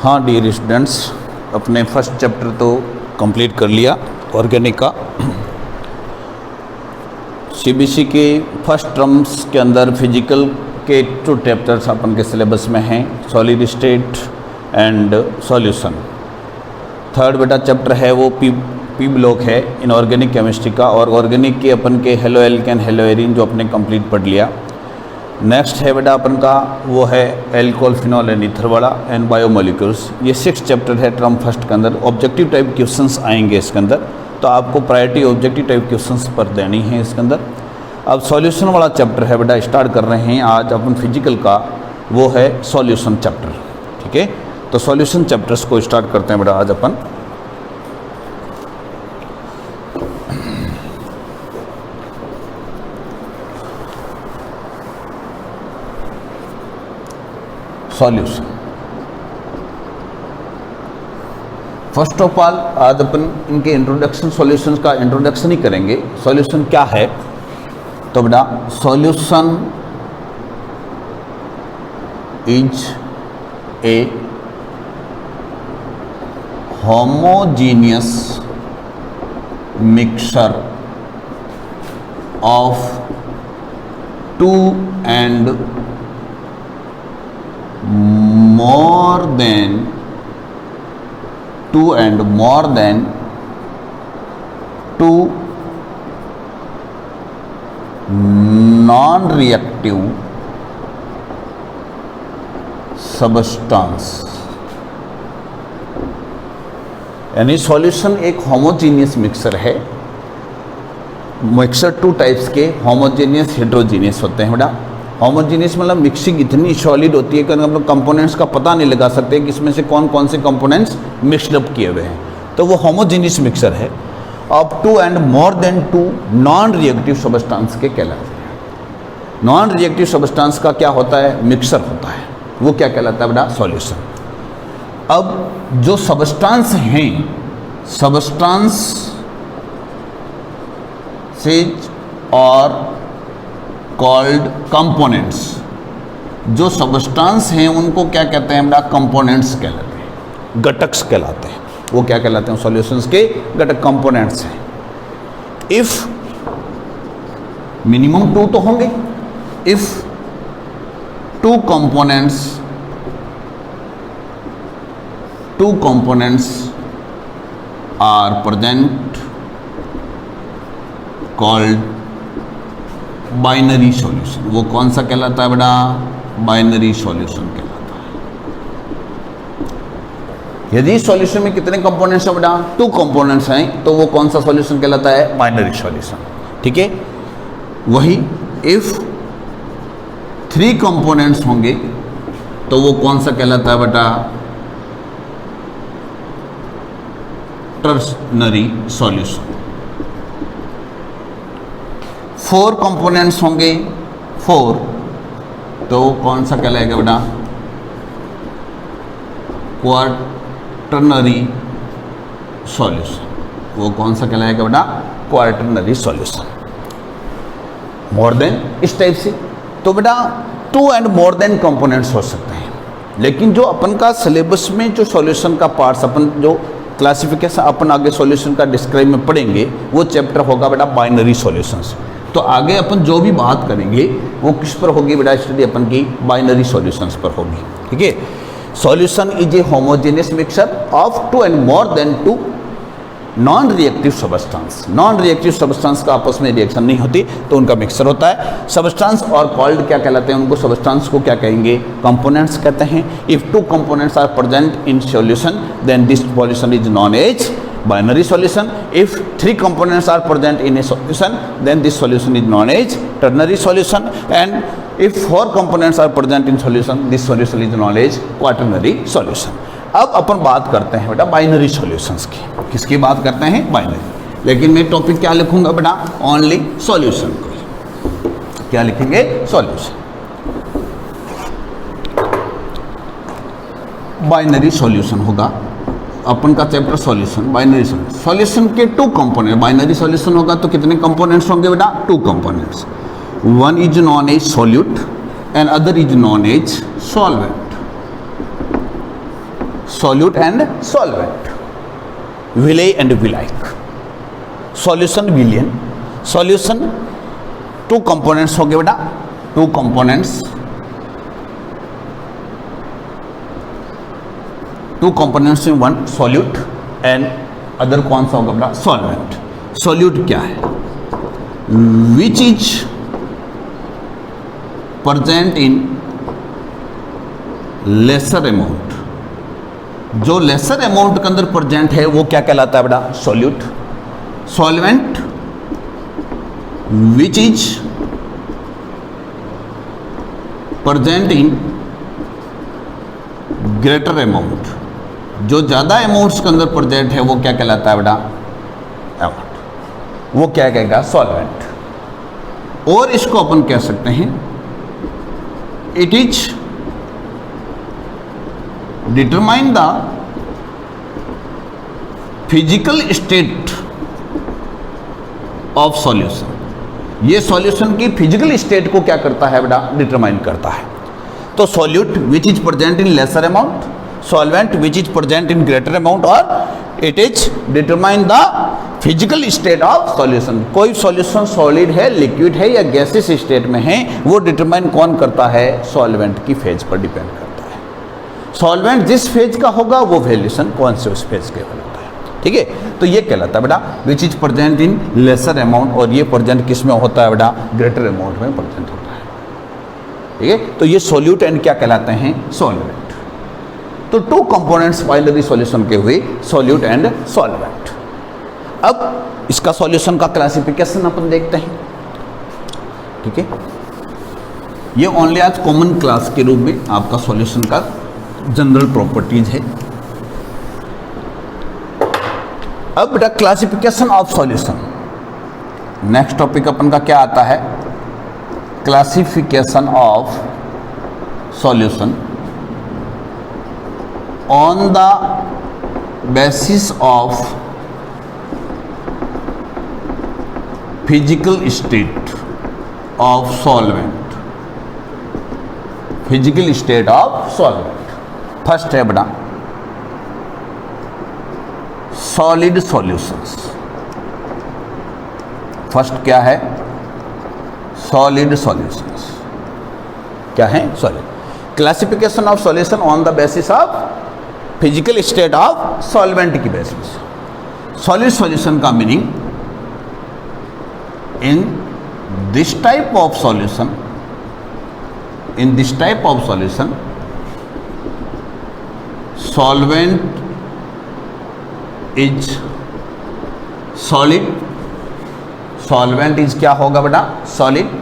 हाँ dear students, अपने first chapter तो कंप्लीट कर लिया ऑर्गेनिक का। सीबीएसई के फर्स्ट टर्म्स के अंदर फिजिकल के 2 चैप्टर्स अपन के सिलेबस में हैं, solid state and solution. Third बेटा चैप्टर है वो पी ब्लॉक है इनऑर्गेनिक केमिस्ट्री का, और ऑर्गेनिक के अपन के हेलो एल्केन हेलो एरीन जो अपने कंप्लीट पढ़ लिया। नेक्स्ट है बेटा अपन का वो है एल्कोहल फिनॉल एंड ईथर वाला एंड बायोमोलिक्यूल्स। ये 6 चैप्टर है टर्म फर्स्ट के अंदर। ऑब्जेक्टिव टाइप क्वेश्चंस आएंगे इसके अंदर, तो आपको प्रायोरिटी ऑब्जेक्टिव टाइप क्वेश्चंस पर देनी है इसके अंदर। अब सॉल्यूशन वाला चैप्टर है बेटा, स्टार्ट कर रहे हैं आज अपन फिजिकल का, वो है सॉल्यूशन चैप्टर। ठीक है, तो सॉल्यूशन चैप्टर्स को स्टार्ट करते हैं बेटा आज अपन। सॉल्यूशन फर्स्ट ऑफ ऑल आज अपन इनके इंट्रोडक्शन, सॉल्यूशन का इंट्रोडक्शन ही करेंगे। सॉल्यूशन क्या है, तो बेटा solution is a homogeneous mixture of 2 and more than 2 non-reactive substance। यानी सॉल्यूशन एक होमोजीनियस मिक्सचर है। मिक्सचर 2 टाइप्स के, होमोजीनियस हेट्रोजीनियस होते हैं बेटा। होमोजीनियस मतलब मिक्सिंग इतनी सॉलिड होती है कि हम लोग कंपोनेंट्स का पता नहीं लगा सकते कि इसमें से कौन कौन से कंपोनेंट्स मिक्सड अप किए हुए हैं, तो वो होमोजीनियस मिक्सचर है। अब 2 and more than 2 non reactive substance के कहलाते हैं। नॉन रिएक्टिव सब्सटेंस का क्या होता है, मिक्सचर होता है, वो क्या कहलाता है बेटा, सॉल्यूशन। अब जो सब्सटेंस हैं, सब्सटेंस से और कॉल्ड कंपोनेंट्स, जो सब्सटेंस हैं उनको क्या कहते हैं बेटा, कंपोनेंट्स कहलाते हैं, घटक कहलाते हैं। वो क्या कहलाते हैं, सॉल्यूशंस के घटक कंपोनेंट्स हैं। इफ मिनिमम 2 तो होंगे, if 2 components are present called binary solution. वो कौन सा कहलाता है बेटा, बाइनरी सॉल्यूशन कहलाता है। यदि सॉल्यूशन में कितने कंपोनेंट्स हैं बेटा, 2 कंपोनेंट्स हैं, तो वो कौन सा सॉल्यूशन कहलाता है, बाइनरी सॉल्यूशन। ठीक है, वही इफ 3 कंपोनेंट्स होंगे तो वो कौन सा कहलाता है बेटा, टर्शनरी सॉल्यूशन। 4 कंपोनेंट्स होंगे, 4, तो कौन सा कहलाएगा बेटा, क्वार्टरनरी सॉल्यूशन। वो कौन सा कहलाएगा बेटा, क्वार्टरनरी सॉल्यूशन। मोर देन इस टाइप से, तो बेटा 2 and more than कंपोनेंट्स हो सकते हैं। लेकिन जो अपन का सिलेबस में जो सॉल्यूशन का पार्ट्स, अपन जो क्लासिफिकेशन अपन आगे सॉल्यूशन का डिस्क्राइब में पढ़ेंगे, वो चैप्टर होगा बेटा बाइनरी सॉल्यूशंस। तो आगे अपन जो भी बात करेंगे वो किस पर होगी बेटा, स्टडी अपन की बाइनरी सॉल्यूशंस पर होगी। ठीक है, solution is a homogeneous mixture of 2 and more than 2 non reactive substance. Non reactive substance का आपस में रिएक्शन नहीं होती, तो उनका मिक्सचर होता है। सब्सटेंस और कॉल्ड क्या कहलाते हैं, उनको सब्सटेंस को क्या कहेंगे, कंपोनेंट्स कहते हैं। If 2 components are present in solution then this solution is known as binary solution. If 3 components are present in a solution, then this solution is known as ternary solution. And if 4 components are present in solution, this solution is known as quaternary solution. अब अपन बात करते हैं बेटा binary solutions की। किसकी बात करते हैं, बाइनरी। लेकिन मैं टॉपिक क्या लिखूंगा बेटा, ओनली सॉल्यूशन को। क्या लिखेंगे, सॉल्यूशन। बाइनरी सॉल्यूशन होगा अपन का chapter solution, binary solution. Solution के 2 कंपोनेंट, बाइनरी सॉल्यूशन होगा तो कितने कंपोनेंट्स होंगे बेटा, 2 components. One is known as solute and other is known as solvent. Solute and solvent, विलेय एंड विलायक, सॉल्यूशन विलियन। सॉल्यूशन टू कंपोनेंट्स हो गए बेटा, टू कंपोनेंट्स, टू कंपोनेंट्स में वन सॉल्यूट एंड अदर कौन सा होगा बेटा, सॉल्वेंट। सॉल्यूट क्या है, which is present in lesser amount, जो लेसर अमाउंट के अंदर प्रेजेंट है वो क्या कहलाता है बेटा, solute. Solvent which is present in greater amount, जो ज्यादा अमाउंट्स के अंदर प्रेजेंट है वो क्या कहलाता है बेटा, अमाउंट, वो क्या कहेगा, सॉल्वेंट। और इसको अपन कह सकते हैं it is determine the physical state of solution, ये सॉल्यूशन की फिजिकल स्टेट को क्या करता है बेटा, डिटरमाइन करता है। तो solute which is present in lesser amount, solvent which is present in greater amount, और it is determine the physical state of solution. कोई सॉल्यूशन सॉलिड है, लिक्विड है या गैसियस स्टेट में है, वो डिटरमाइन कौन करता है, सॉल्वेंट की फेज पर डिपेंड करता है। सॉल्वेंट जिस फेज का होगा वो वैल्यूशन कौन से उस फेज के होता है, ठीक है। तो ये कहलाता है बेटा विच is present in lesser amount, और ये प्रेजेंट किस में होता है बेटा, ग्रेटर अमाउंट में प्रेजेंट होता है, ठीक है। तो ये सॉल्यूट एंड क्या कहलाते हैं, सॉल्वेंट। तो टू कंपोनेंट्स बाइनरी सॉल्यूशन के हुए, सॉल्यूट एंड सॉल्वेंट। अब इसका सॉल्यूशन का क्लासिफिकेशन अपन देखते हैं, ठीक है। ये ओनली आज कॉमन क्लास के रूप में आपका सॉल्यूशन का जनरल प्रॉपर्टीज है। अब बेटा classification of solution, next topic अपन का क्या आता है, classification of solution on the basis of physical state of solvent, physical state of solvent. First है बेटा सॉलिड सॉल्यूशंस, फर्स्ट क्या है, सॉलिड सॉल्यूशंस, क्या है, solid. Classification of solution on the basis of physical state of solvent की basis. Solid solution का meaning, in this type of solution, in this type of solution, solvent is solid, solvent is क्या होगा बेटा, solid,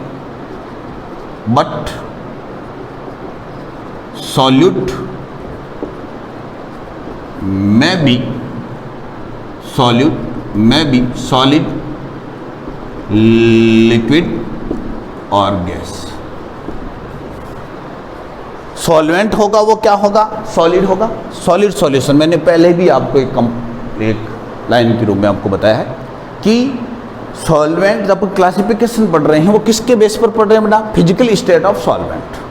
but solute may be, solute may be solid, liquid और gas. Solvent होगा वो क्या होगा, solid होगा। सॉलिड सॉल्यूशन मैंने पहले भी आपको एक लाइन के रूप में आपको बताया है कि सॉल्वेंट जब क्लासिफिकेशन पढ़ रहे हैं वो किसके बेस पर पढ़ रहे हैं बेटा, फिजिकल स्टेट ऑफ सॉल्वेंट।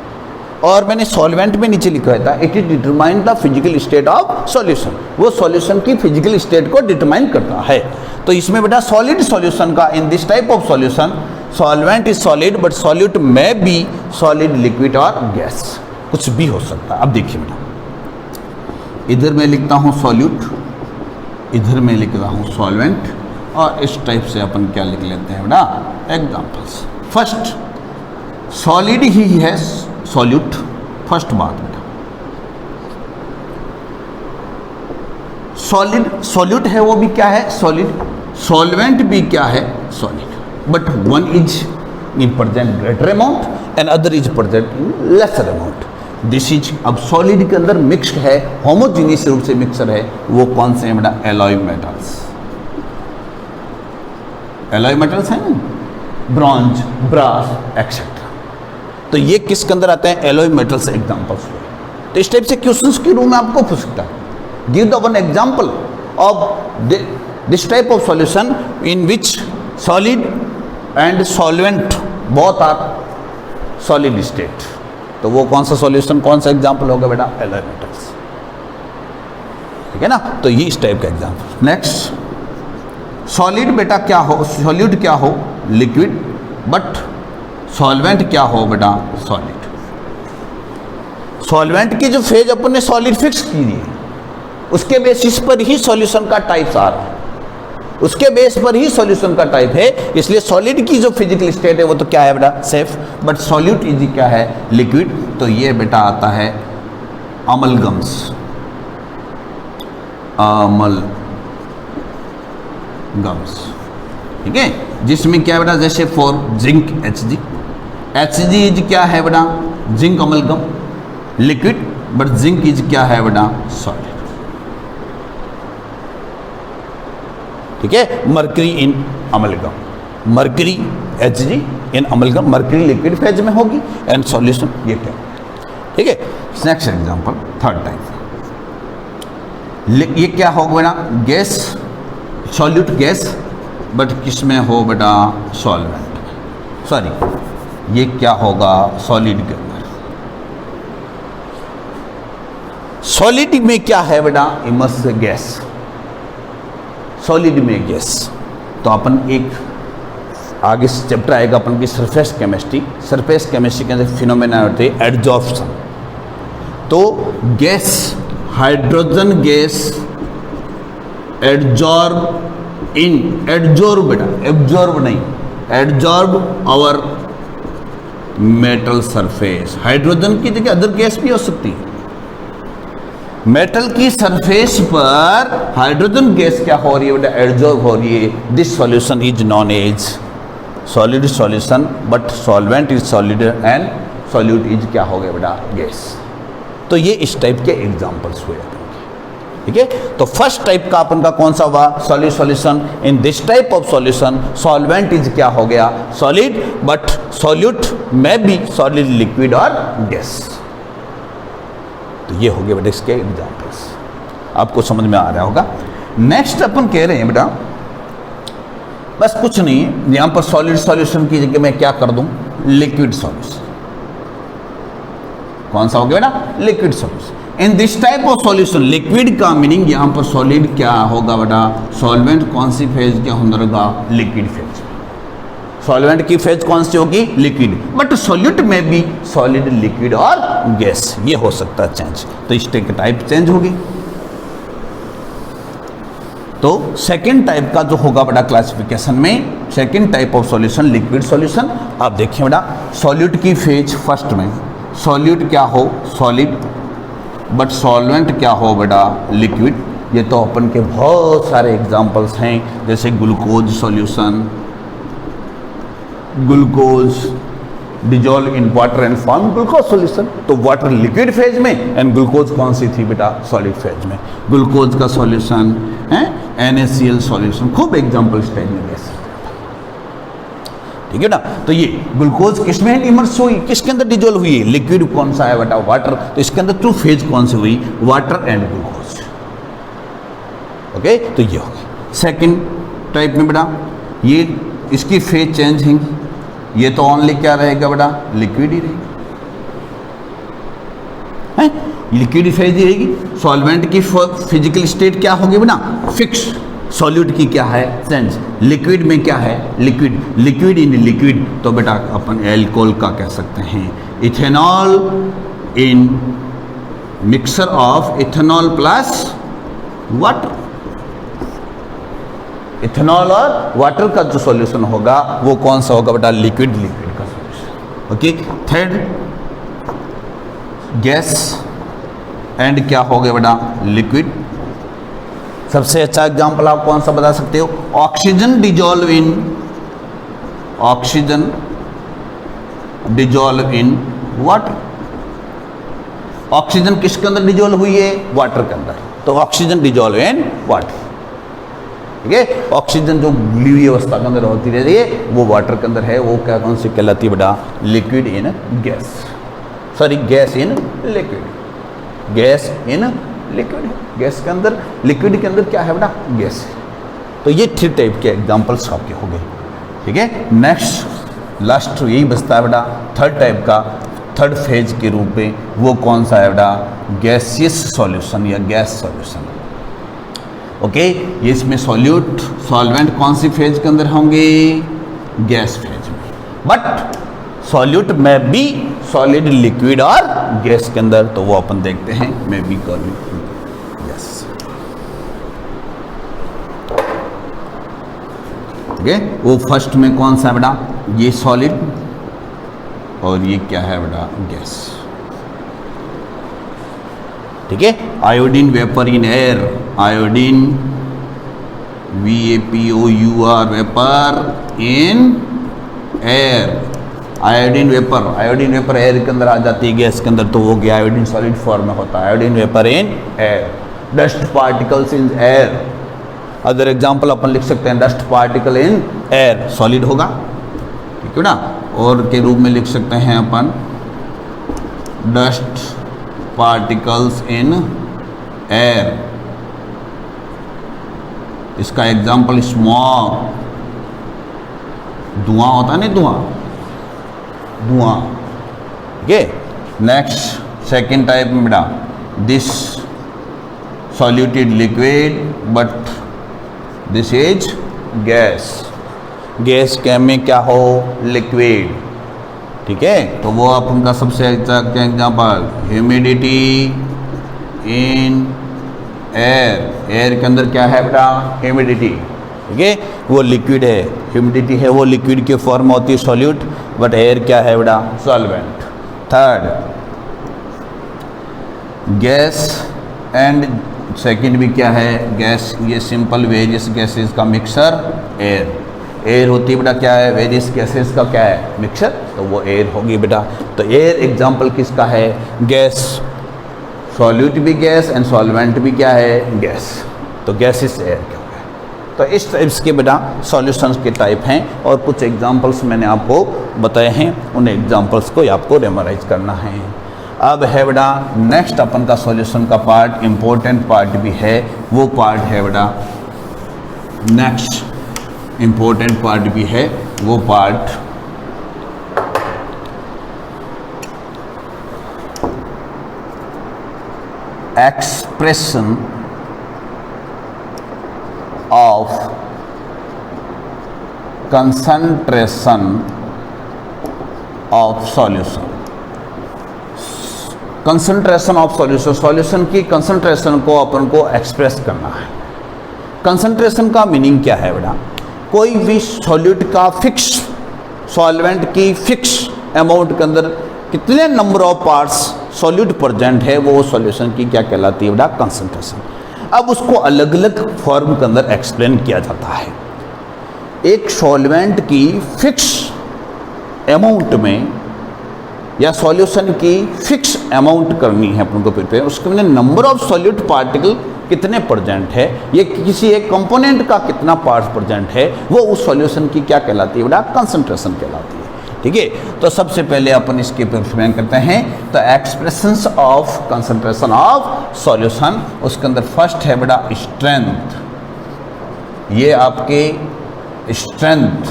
और मैंने सॉल्वेंट में नीचे लिखा था it is determine the physical state of solution, वो सॉल्यूशन की फिजिकल स्टेट को डिटरमाइन करता है। तो इसमें बेटा सॉलिड सॉल्यूशन का, in this type of solution solvent is solid but solute में बी सॉलिड, लिक्विड और गैस, कुछ भी हो सकता है। अब देखिए बेटा, इधर मैं लिखता हूँ सॉल्यूट, इधर मैं लिख रहा हूँ सॉल्वेंट, और इस टाइप से अपन क्या लिख लेते हैं बेटा, एग्जाम्पल्स। फर्स्ट सॉलिड ही है सॉल्यूट, फर्स्ट बात बेटा। सॉलिड सॉल्यूट है वो भी क्या है, सॉलिड। सॉल्वेंट भी क्या है, solid, but one is in present greater amount and other is present in lesser amount. This is, अब सॉलिड के अंदर मिक्स्ड है, होमोजीनियस रूप से मिक्सर है, वो कौन से हैं बेटा, एलॉय मेटल्स। एलॉय मेटल्स हैं ना, ब्रॉन्ज, ब्रास एक्सेट्रा। तो ये किसके अंदर आते हैं, एलॉय मेटल्स एग्जांपल्स। तो इस टाइप से क्वेश्चंस के रूम में आपको पूछ सकता है, give the one example of this type of solution in which solid and solvent both are solid state. तो वो कौन सा सॉल्यूशन, कौन सा एग्जांपल होगा बेटा, एलॉय मेटल्स। ठीक है ना। तो ये इस टाइप का एग्जाम्पल। नेक्स्ट सॉलिड बेटा क्या हो, सॉल्यूट क्या हो, लिक्विड, बट सॉल्वेंट क्या हो बेटा, सॉलिड। सॉल्वेंट की जो फेज अपन ने सॉलिड फिक्स की है, उसके बेसिस पर ही सॉल्यूशन का टाइप्स आ रहा है, उसके बेस पर ही सॉल्यूशन का टाइप है। इसलिए सॉलिड की जो फिजिकल स्टेट है वो तो क्या है बेटा, सेफ, बट सॉल्यूट इज क्या है, लिक्विड। तो ये बेटा आता है अमलगम्स, अमलगम्स, ठीक है, जिसमें क्या है बेटा, जैसे for zinc Hg, Hg is क्या है बेटा, zinc amalgam, liquid, but zinc is क्या है बेटा, सॉलिड, ठीक है। मर्करी इन अमलगम, मर्करी Hg इन अमलगम, मर्करी लिक्विड फेज में होगी एंड सॉल्यूशन ये क्या, ठीक है। नेक्स्ट एग्जांपल, थर्ड टाइप, ये क्या होगा बेटा, गैस, सॉल्यूट गैस, बट किसमें हो बेटा, सॉल्वेंट, सॉरी ये क्या होगा, सॉलिड के अंदर। सॉलिड में क्या है बेटा, इमर्स गैस, सॉलिड में गैस। तो अपन एक आगे चैप्टर आएगा अपन की सरफेस केमिस्ट्री, सरफेस केमिस्ट्री के अंदर फिनोमेना होते हैं एडजॉर्प्शन। तो gas, hydrogen gas adsorb in, adsorb बेटा, एब्जॉर्ब नहीं, adsorb our metal surface. Hydrogen की जगह अदर गैस भी हो सकती है। मेटल की सरफेस पर हाइड्रोजन गैस क्या हो रही है बेटा, एडजॉर्ब हो रही है। This solution is known as solid solution, but solvent is solid and solute is क्या हो गया बेटा, गैस। तो ये इस टाइप के एग्जांपल्स हुए, ठीक है। तो फर्स्ट टाइप का अपन का कौन सा हुआ, solid solution. In this type of solution solvent is क्या हो गया, सॉलिड, बट सॉल्यूट में भी सॉलिड, लिक्विड और गैस। तो ये हो गया बेटा इसके एग्जांपल्स, आपको समझ में आ रहा होगा। नेक्स्ट अपन कह रहे हैं बेटा, बस कुछ नहीं है, यहां पर सॉलिड सॉल्यूशन की जगह मैं क्या कर दूं, लिक्विड सॉल्यूशन। कौन सा हो गया बेटा, liquid solution. In this type of solution, liquid का मीनिंग यहां पर सॉलिड क्या होगा बेटा, सॉल्वेंट कौन सी फेज क्या होगा, लिक्विड फेज। सॉल्वेंट की फेज कौन सी होगी, लिक्विड, बट सॉल्यूट में भी सॉलिड, लिक्विड और गैस, ये हो सकता है चेंज। तो इस टाइप चेंज होगी। तो सेकेंड टाइप का जो होगा बेटा क्लासिफिकेशन में, second type of solution liquid solution. आप देखिए बेटा, सॉल्यूट की फेज फर्स्ट में, सॉल्यूट क्या हो, सॉलिड, बट सॉल्वेंट क्या हो बेटा, लिक्विड। ये तो अपन के बहुत सारे एग्जांपल्स हैं, जैसे glucose solution, glucose dissolve in water and form glucose solution. तो वाटर लिक्विड फेज में एंड ग्लूकोज कौन सी थी बेटा, सॉलिड फेज में। ग्लूकोज का सॉल्यूशन है NaCl सॉल्यूशन, खूब एग्जांपल स्टेज में दे सकते हैं, ठीक है ना। तो ये ग्लूकोज किसमें इमर्स हुई, किसके अंदर डिजोल्व हुई, लिक्विड कौन सा है बेटा, वाटर। तो इसके अंदर टू फेज कौन सी हुई, वाटर एंड ग्लूकोज, ओके। तो ये हो गया सेकेंड टाइप में बेटा, ये इसकी फेज चेंज है, ये तो ओनली क्या रहेगा बेटा, लिक्विड ही रहेगी, लिक्विड फेज ही रहेगी। सॉल्वेंट की फिजिकल स्टेट क्या होगी बेटा, फिक्स। सॉल्यूट की क्या है, चेंज। लिक्विड में क्या है, लिक्विड, लिक्विड इन लिक्विड। तो बेटा अपन एल्कोहल का कह सकते हैं ethanol in mixer of ethanol plus water. Ethanol और वाटर का जो सॉल्यूशन होगा वो कौन सा होगा बेटा, लिक्विड, लिक्विड का solution, okay. Third gas and क्या हो गया बेटा, लिक्विड। सबसे अच्छा एग्जांपल आप कौन सा बता सकते हो, oxygen dissolve in, oxygen dissolve in water. Oxygen किसके अंदर डिजोल्व हुई है, वाटर के अंदर। तो ऑक्सीजन डिजोल्व इन वाटर, ठीक है। ऑक्सीजन जो गली हुई अवस्था के अंदर होती रहती है वो वाटर के अंदर है, वो क्या कौन सी कहलाती है बेटा, liquid in gas, sorry gas in liquid, gas in liquid. Gas के अंदर, लिक्विड के अंदर क्या है बेटा, गैस। तो ये थ्री टाइप के एग्जांपल्स आपके हो गए, ठीक है। नेक्स्ट लास्ट यही बचता है बेटा थर्ड टाइप का, थर्ड फेज के रूप में वो कौन सा है बेटा, गैसियस सॉल्यूशन या गैस सॉल्यूशन। ओके, ये इसमें सॉल्यूट सॉल्वेंट कौन सी फेज के अंदर होंगे, गैस फेज में, बट सॉल्यूट में भी सॉलिड लिक्विड और गैस के अंदर, तो वो अपन देखते हैं में भी गैस। ठीक है, वो फर्स्ट में कौन सा बेटा, ये सॉलिड और ये क्या है बेटा, गैस। ठीक है, iodine vapour in air, iodine VAPOUR vapour in air, iodine vapour air के अंदर आ जाती है, गैस के अंदर, तो वो गया आयोडीन सॉलिड फॉर्म में होता है, iodine vapour in air. Dust particles in air, other example अपन लिख सकते हैं, dust particle in air solid होगा, ठीक है ना, और के रूप में लिख सकते हैं अपन डस्ट पार्टिकल्स इन एयर। इसका एग्जांपल स्मॉग, धुआं होता है ना, धुआं। ठीक है, नेक्स्ट सेकेंड टाइप में बेटा, this solute is liquid but this is gas, gas के में क्या हो, लिक्विड। ठीक है, तो वो अपन का सबसे अच्छा क्या example, humidity in air, air के अंदर क्या है बेटा, ह्यूमिडिटी। ठीक है, वो लिक्विड है, ह्यूमिडिटी है वो लिक्विड की फॉर्म होती है सॉल्यूट, बट एयर क्या है बेटा, solvent. Third, gas and second भी क्या है, गैस, ये सिंपल वेरियस गैसेस का मिक्सर एयर, एयर होती है बेटा क्या है, वेरियस गैसेस का क्या है, मिक्सर, तो वो एयर होगी बेटा। तो एयर एग्जांपल किसका है, गैस, सॉल्यूट भी गैस एंड सॉल्वेंट भी क्या है, गैस, तो गैसेस एयर क्या है। तो इस टाइप्स के बेटा सॉल्यूशंस के टाइप हैं, और कुछ एग्जांपल्स मैंने आपको बताए हैं, उन एग्जांपल्स को आपको मेमोराइज करना है। अब है बेटा नेक्स्ट अपन का सॉल्यूशन का पार्ट, इम्पोर्टेंट पार्ट भी है, वो पार्ट है बेटा नेक्स्ट इम्पोर्टेंट पार्ट भी है, वो part expression of concentration of solution. Concentration of solution, solution की कंसंट्रेशन को अपन को एक्सप्रेस करना है। कंसंट्रेशन का मीनिंग क्या है बेटा, कोई भी सॉल्यूट का फिक्स, सॉल्वेंट की फिक्स अमाउंट के अंदर कितने number of parts solute present है, वो सॉल्यूशन की क्या कहलाती है बेटा, कंसंट्रेशन। अब उसको अलग अलग फॉर्म के अंदर एक्सप्लेन किया जाता है। एक सॉल्वेंट की फिक्स अमाउंट में या सॉल्यूशन की फिक्स अमाउंट करनी है अपन को प्रिपेयर, उसके में नंबर ऑफ सॉल्यूट पार्टिकल कितने प्रेजेंट है, ये किसी एक कंपोनेंट का कितना पार्ट प्रेजेंट है, वो उस सॉल्यूशन की क्या कहलाती है बेटा, कंसंट्रेशन कहलाती है। ठीक है, तो सबसे पहले अपन इसके प्रिपेयर करते हैं, तो expressions of concentration of solution, उसके अंदर फर्स्ट है बेटा स्ट्रेंथ। ये आपके स्ट्रेंथ,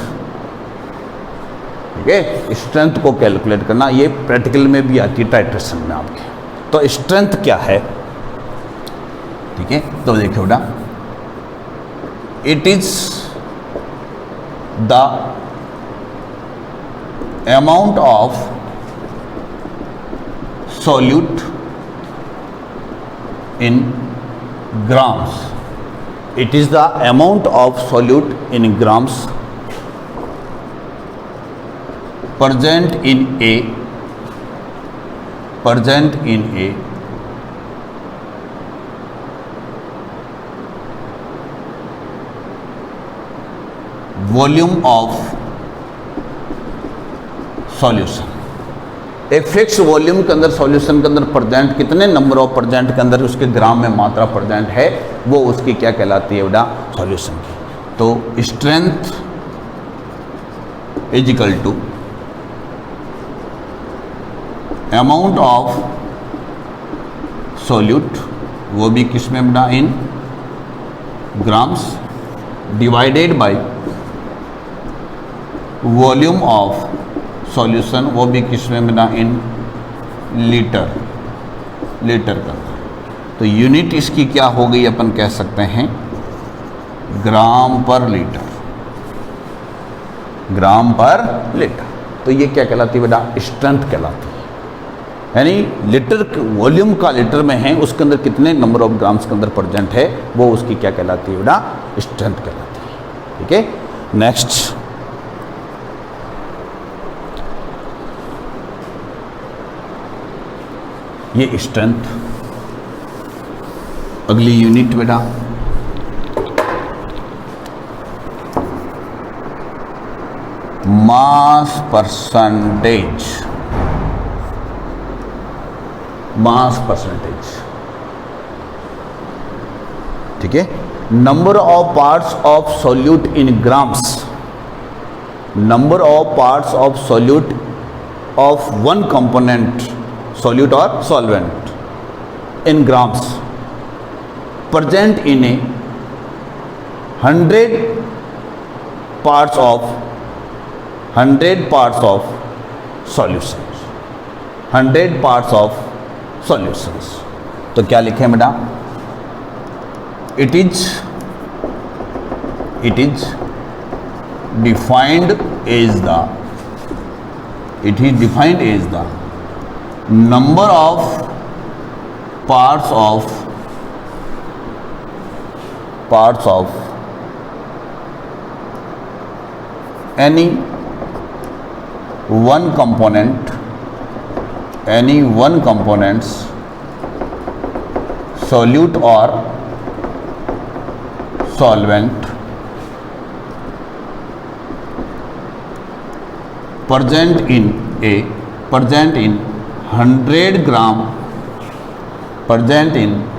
ठीक है, स्ट्रेंथ को कैलकुलेट करना, ये प्रैक्टिकल में भी आती है टाइट्रेशन में आपके। तो स्ट्रेंथ क्या है, ठीक है, तो देखिए बेटा, it is the amount of solute in grams, it is the amount of solute in grams present in a volume of solution। एक फिक्स वॉल्यूम के अंदर सॉल्यूशन के अंदर प्रेजेंट कितने नंबर ऑफ प्रेजेंट के अंदर उसके ग्राम में मात्रा प्रेजेंट है, वो उसकी क्या कहलाती है बेटा, सॉल्यूशन की। तो strength is equal to amount of solute, वो भी किस में बेटा, in grams, divided by volume of solution, वो भी किस में बेटा, इन लीटर का। तो यूनिट इसकी क्या हो गई, अपन कह सकते हैं ग्राम पर लीटर, ग्राम पर लीटर। तो ये क्या कहलाती है बेटा? स्ट्रेंथ कहलाती है। यानी लीटर वॉल्यूम का लीटर में है, उसके अंदर कितने नंबर ऑफ ग्राम्स के अंदर प्रेजेंट है, वो उसकी क्या कहलाती है बेटा? स्ट्रेंथ कहलाती है। ठीक है, नेक्स्ट ये स्ट्रेंथ। अगली यूनिट बेटा मास परसेंटेज, मास परसेंटेज। ठीक है, number of parts of solute in grams, number of parts of solute of one component solute और solvent in grams present in a 100 parts of solutions, 100 parts of solutions। तो क्या लिखें बेटा? it is defined as the number of parts of any one component's solute or solvent present in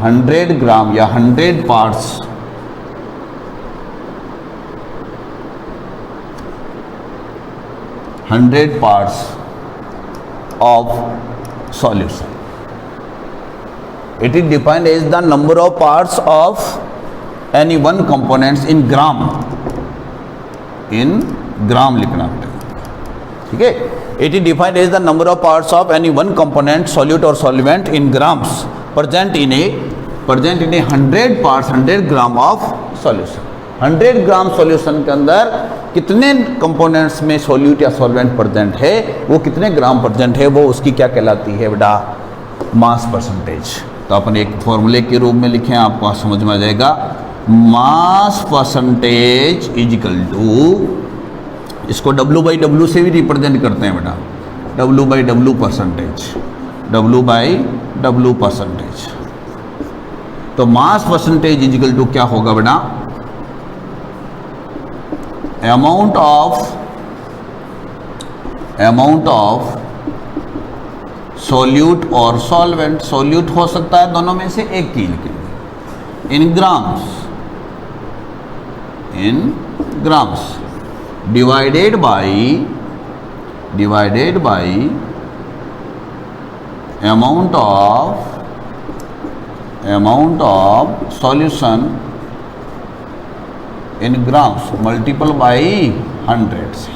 100 gram या 100 parts of solution। It is defined as the number of parts of any one components in gram, लिखना बेटा। ठीक है, it is defined as the number of parts of any one component solute or solvent in grams present in a 100 parts 100 gram of solution। 100 gram solution के अंदर कितने components में solute या solvent present है, वो कितने ग्राम प्रेजेंट है, वो उसकी क्या कहलाती है बेटा? Mass percentage. तो अपन एक फॉर्मूले के रूप में लिखें, आपको समझ में आ जाएगा। Mass percentage is equal to, इसको W/W से भी रिप्रेजेंट करते हैं बेटा, W/W परसेंटेज, W/W परसेंटेज। तो mass percentage is equal to क्या होगा बेटा? amount of solute और solvent, solute हो सकता है दोनों में से एक की लिखेंगे, in grams divided by amount of solution in grams multiple by 100 से।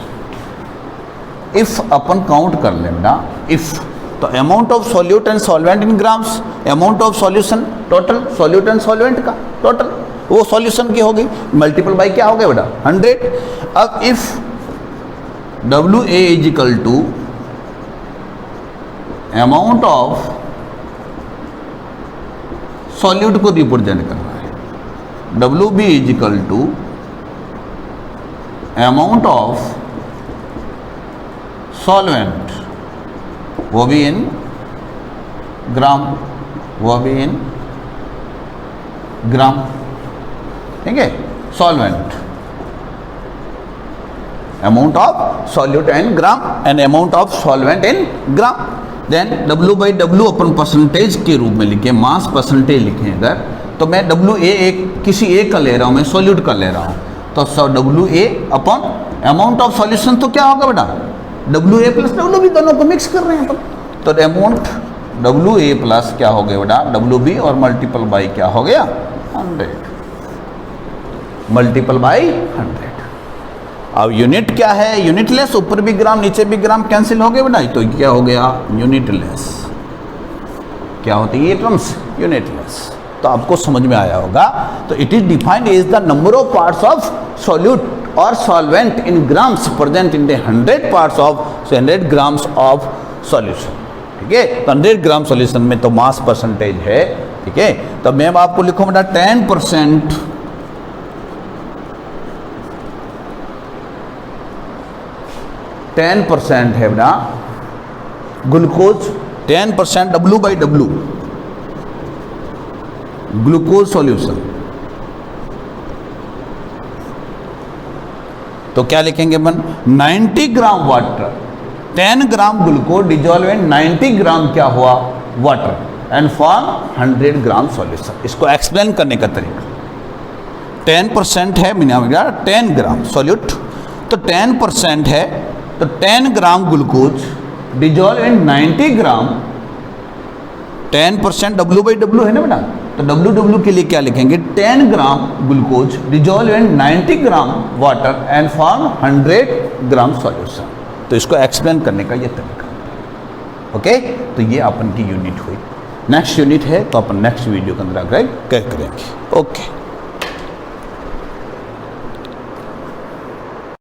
इफ अपन काउंट कर लें बेटा, इफ तो amount of solute and solvent in grams, amount of solution total solute and solvent का टोटल, वो सॉल्यूशन की होगी, multiple by क्या हो गया बेटा? 100। अब if WA is equal to amount of solute को रिप्रेजेंट करना है, WB is equal to amount of solvent, वो भी इन ग्राम, ठीक है। Solvent amount of solute in gram and amount of solvent in gram. Then W/W अपन percentage के रूप में लिखे, मास परसेंटेज लिखे अगर, तो मैं WA किसी एक का ले रहा हूँ, मैं सॉल्यूट का ले रहा हूँ, तो WA upon amount of solution तो क्या होगा बेटा? WA प्लस WB, दोनों को मिक्स कर रहे हैं अपन, तो अमाउंट WA प्लस क्या हो गया बेटा? WB और मल्टीपल बाई क्या हो गया? 100, मल्टीपल बाई 100। अब यूनिट क्या है? यूनिटलेस, ऊपर भी ग्राम नीचे भी ग्राम कैंसिल हो गए बेटा, तो क्या हो गया? यूनिटलेस। क्या होती है ये टर्म्स? यूनिटलेस। तो आपको समझ में आया होगा। तो it is defined as the number of parts of solute और solvent in grams present in the 100 parts of 100 grams of solution. ठीक है, तो 100 ग्राम सॉल्यूशन में तो मास परसेंटेज है। ठीक है, तो मैं आपको लिखूं बेटा 10% 10% है बेटा ग्लूकोज, 10% W/W ग्लूकोज सॉल्यूशन। तो क्या लिखेंगे अपन 90 gram water, 10 gram glucose dissolve in 90 ग्राम क्या हुआ water and form 100 gram solution. इसको एक्सप्लेन करने का तरीका 10% है मिनिमम 10 ग्राम सॉल्यूट, तो 10% है तो 10 gram glucose dissolve in 90 gram, 10% W/W है ना बेटा, तो W/W के लिए क्या लिखेंगे 10 gram glucose dissolve in 90 gram water and form 100 gram solution. तो इसको एक्सप्लेन करने का ये तरीका। ओके, तो ये अपन की यूनिट हुई। नेक्स्ट यूनिट है तो अपन नेक्स्ट वीडियो के अंदर आगे करेंगे। ओके।